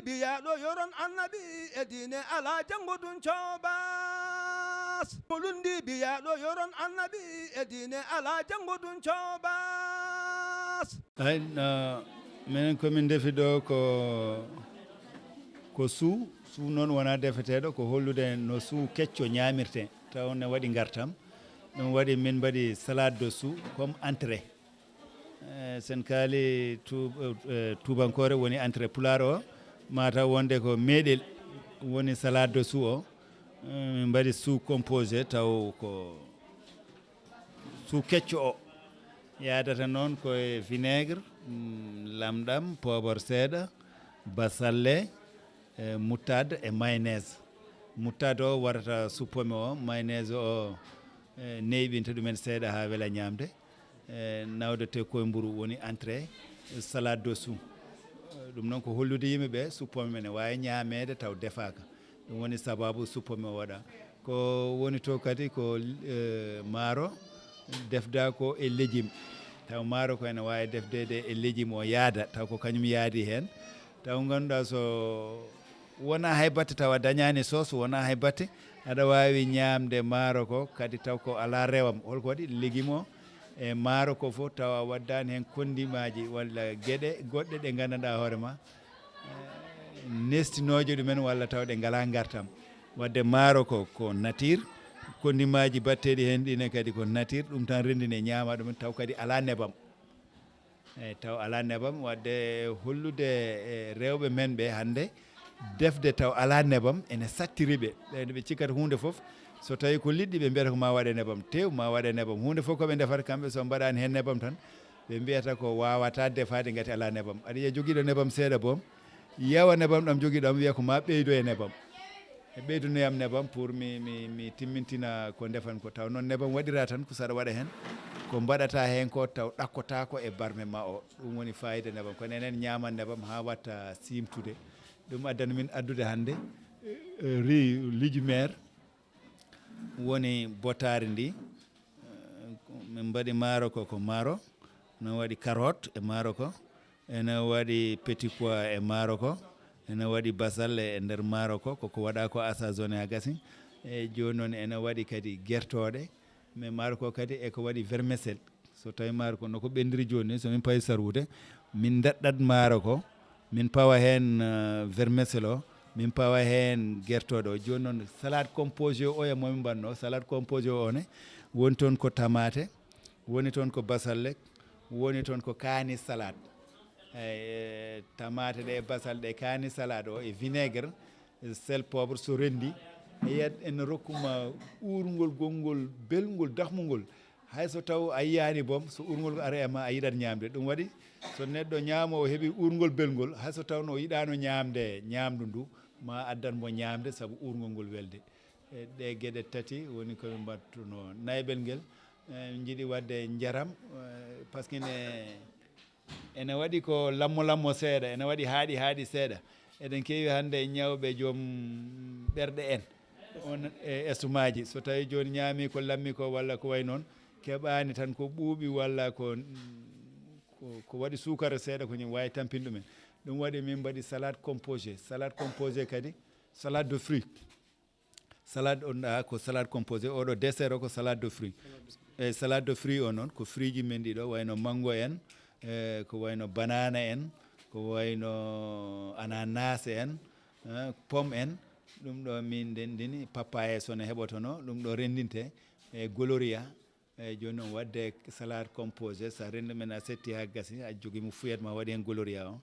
biyaɗo yoron annabi e diine ala jango ɗum cobas molundi biyaɗo yoron annabi e diine ala jango ɗum cobas hay minen komin defi ɗo ko suu noon wona defeteɗo ko hollude no suu kecco ñamirte taw ne waɗi gartam ɗum waɗi min mbaɗi salade de suu comme entrée sen kaali tubankore woni entrée pulaar o mataw wonde ko meeɗel woni salade de suu o min mbaɗi suu composé taw ko suu kecco o yadata noon koye vinaigre lamɗam poivre seeɗa basalle moutarde e mayonnaise moutarde o warata suppome o mayonnaise o neyɓinta ɗumen seeɗa ha weela ñamde nawde te koye mburu woni entrée salade de sou ɗum noon ko hollude yimɓeɓe suppome men ne wawi ñamede taw defaka ɗum woni sababu suppome o waɗa ko woni to kadi ko maaro defda ko e légume taw maaro ko ene wawi defdede e légume o yaada taw ko kañum yaadi hen taw ganduɗa so wona hay batte taw a dañani sauce wona hay batte aɗa wawi ñamde maaro ko kadi taw ko ala rewam holko waɗi légume o e maaro ko fof taw a waddani hen kondimaji walla gueɗe goɗɗe ɗe gandanɗa hoorema nestinoje ɗumen walla taw ɗe ngala gartam wadde maaro ko nature kondimaji batteɗi hen ɗine kadi ko nature ɗum tan rendine ñama ɗumen taw kadi ala nebam eyyi taw ala nebam wadde hollude e rewɓe men ɓe hande defde taw ala nebam ene sattiriɓe ɓe ɓe cikkata hunde foof so tawi ko liɗɗi ɓe mbiyata ko ma waɗe nebam tew ma waɗe nebam hunde foof koɓe defata kamɓe so mbaɗani hen nebam tan ɓe mbiyata ko wawata defade gati ala nebam aɗa yiya joguiɗo nebam seeɗa boom yewa nebam ɗam joguiɗam wiya ko ma ɓeydo e nebam e ɓeydunoyam nebam pour mi timmintina ko defan ko taw noon nebam waɗira tan ko saɗa waɗa hen ko mbaɗata hen ko taw ɗakkotako e barme ma o ɗum woni fayida nebam kono enen ñaman nebam ha watta simtude ɗum addani min addude hande riz lujumère woni botari ndi min mbaɗi maaro ko maaro no waɗi carotte e maaro ko ene waɗi petit pois e maaro ko ene waɗi basalle e nder maaro ko koko waɗa ko assaisonné ha gassi e joni noon ene waɗi kadi guertoɗe mais maaro ko kadi eko waɗi vermicelle so tawi maaro ko noko ɓendiri joni somin payi sarwude min daɗɗat maaro ko min pawa hen vermicelle o min pawa hen guertoɗe o joni noon salade composé o e momin mbanno salade composé o ne woni toon ko tamate woni toon ko basalle woni toon ko kaani salade eyyi tamate ɗe basalle ɗe kaani salade o e vinaigre sel poivre so rendi yiyat ene rokkuma urgol gongol belgol dahmugol hayso taw a yiyani boom so urgol ko ara e ma a yiɗat ñamde ɗum waɗi so neɗɗo ñaamo o heeɓi urgol belgol hayso tawno o yiɗano ñamde ñamdu ndu ma addanmo ñamde saabu urgol ngol welde ɗe gueɗe tati woni komin mbattuno naybel nguel jiiɗi wadde jaram par ce que ene waɗi ko lammo seeɗa ene waɗi haaɗi seeɗa eɗen keewi hande ñawɓe joom ɓerɗe en on e estomaji so tawi joni ñaami ko lammi ko walla ko way noon keɓani tan ko ɓuuɓi walla ko waɗi sukara seeɗa ko ñum wawi tampin ɗumen ɗum waɗi min mbaɗi salade composé kadi salade de fruit salade on ɗa ko salade composé oɗo dessert o ko salade de fruit eyyi salade de fruit o noon ko fruit ji men ɗiɗo wayno mango en ko wayno banana en ko wayno ananas en pomme en ɗum ɗo min ndendini papaye sono heɓotono ɗum ɗo rendinte e gloria eyyi joni noon wadde salade composé sa rendi men a setti ha gassi a joguimo fuyat ma waɗi hen gloria o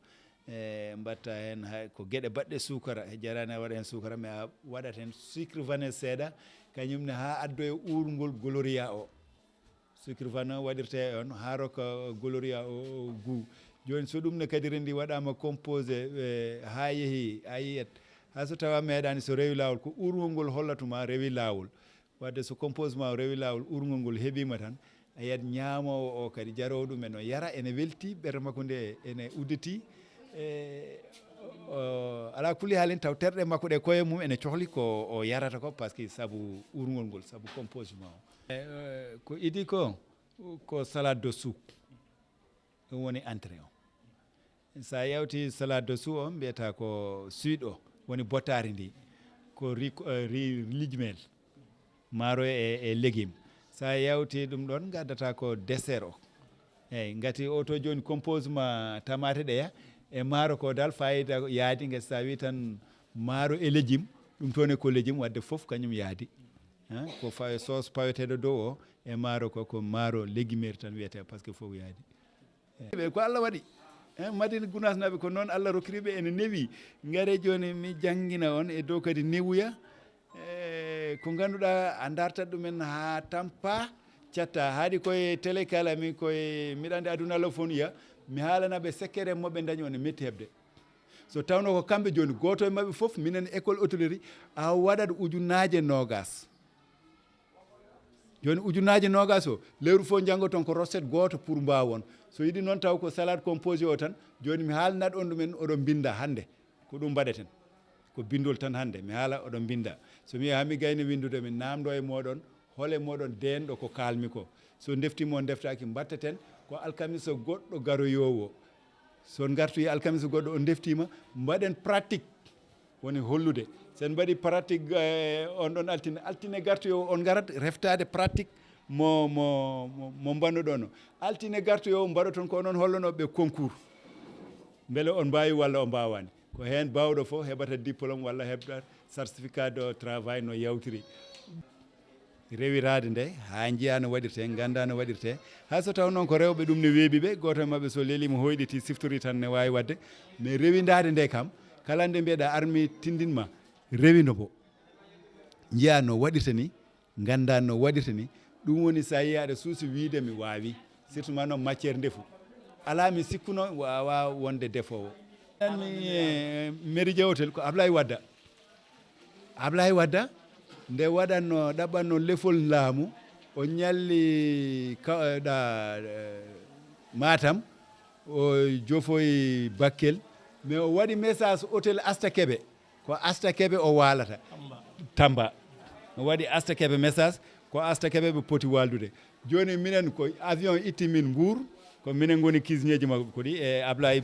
mbatta hen hay ko gueɗe baɗɗe sukara jarani a waɗa hen sukara mais a waɗat hen sucre vanille seeɗa kañumne ha addo e urgol gloria o sucre vanille waɗirte on ha rokka gloria o goût joni so ɗum ne kadi rendi waɗama composé ha yeehi a yiyat hayso tawa meeɗani so rewi lawol ko urgol ngol hollatuma rewi lawol wadde so composement o rewi lawol urgol ngol heeɓima tan a yiyat ñamowo o kadi jarowo ɗum en o yara ene welti ɓerde makko nde ene udditi ala kulli haalin taw terɗe makko ɗe koye mum ene cohli ko o yarata ko par ce que saabu urgol ngol saabu composement o ko idi ko salade de soup ɗum woni entrée o sa yawti salade de sou o mbiyata ko suiɗo woni bottari ndi ko riz lijmel maaro e légume sa yawti ɗum ɗon gaddata ko dessert o eyyi gati o to joni compose ma tamate ɗeya e maaro ko dal fayida yaadi gati sa wi tan maaro e légume ɗum toon ko légume wadde foof kañum yaadi ko fawe sauce paweteɗo dow o e maaro ko maaro légumière tan wiyete par ce que fof yaadi ɓe ko Allah waɗi Madina Gounass naɓe ko noon Allah rokkiriɓe ene newi gaare joni mi jangguina on e dow kadi newuya ko ganduɗa a dartat ɗumen ha tampa catta haadi koye télé kalami koye mbiɗa andi aduna Allah fof yiya mi haalanaɓe sekkere moɓe dañi one metti hebde so tawno ko kamɓe joni goto e mabɓe foof minen école hôtellerie a waɗat ujunnaje nogas joni ujunnaje nogas o lewru fof janggo toon ko recette goto pour mbawon so yiɗi noon taw ko salade composé o tan joni mi haalnat on ɗumen oɗon binda hande ko ɗum mbaɗeten ko bindol tan hande mi haala oɗon binda so mi hami gayni windude mi namdo e moɗon hole moɗon denɗo ko kalmi ko so deftimo deftaki mbattaten ko alkamisa goɗɗo garoyowo son gartoyi alkamisa goɗɗo o deftima mbaɗen pratique woni hollude sen mbaɗi pratique on ɗon altine gartoyo on garat reftade pratique mo mbannoɗon o altine gartoyo mbaɗo toon ko onon hollonoɓe concours beele on mbawi walla o mbawani ko hen bawɗo fof heɓata diplôme walla heɓata certificat de travail no yawtiri rewirade nde ha jiiya no waɗirte ganda no waɗirte hay so taw noon ko rewɓe ɗum ne weeɓi ɓe goto e mabɓe so leelima hoyɗiti siftori tan ne wawi wadde mais rewidade nde kam kala nde mbiyeɗa armi tindinma rewino bo jiiya no waɗirta ni ganda no waɗirta ni ɗum woni sa yi aɗa suusi wiide mi wawi surtout ma noon matiére ndefu ala mi sikkuno wawa wonde defowo anmi mairie jawtel ko Ablaye Wadda nde waɗanno ɗaɓɓanno lefol laamu o ñalli Matam o jofoyi Bakel mais o waɗi message hôtel Asta Keɓe ko Asta Keɓe o walata Tamba o waɗi Asta Keɓe message ko Asta Keɓe ɓe poti waldude joni minen ko avion itti min Mbour ko minen goni cuisinier ji mabɓe ko ɗi e Ablaye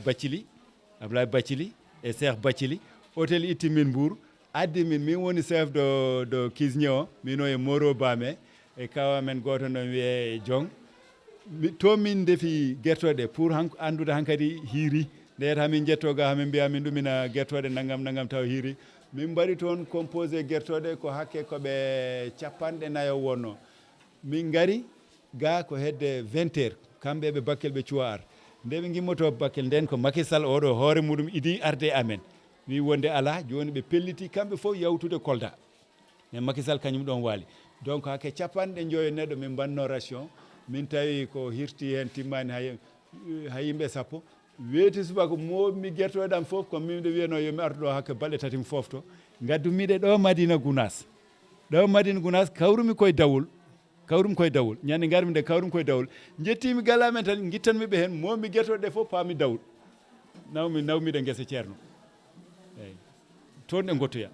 Bathily e Cheikh Bathily hôtel itti min Mbour addi min woni chef de cuisinier o mino e Moro Bame e kawa men goto no wiye Jong to min defi guertoɗe pour andude hankkadi hiiri ndeyata hamin jettoga hamin mbiya min ɗumina guertoɗe naggam taw hiiri min mbaɗi toon composé guertoɗe ko hakke koɓe 40 wonno min gari ga ko hedde 20 heures kamɓe ɓe Bakel ɓe cuwa ar nde ɓe gimmoto Bakel nden ko Macky Sall oɗo hoore muɗum idi arde amen wi wonde ala joni ɓe pelliti kamɓe fof yawtude Kolda mais Macky Sall kañum ɗon waali donc hakke 50 neɗɗo min mbanno ration min tawi ko hirti hen timmani ha yimɓe sappo weeti subaka momi guertoɗe am fof ko mimde wiyano yomi artu ɗo hakke balɗe tati mi fofto gaddumiɗe ɗo Madina Gounass kawrumi koye dawol ñande garmi nde kawrumi koye dawol jettimi galamen tan guittanmiɓe hen momi guertoɗe ɗe fof paami dawol nawmiɗe guesa ceerno eyyi toon ɗe gottoya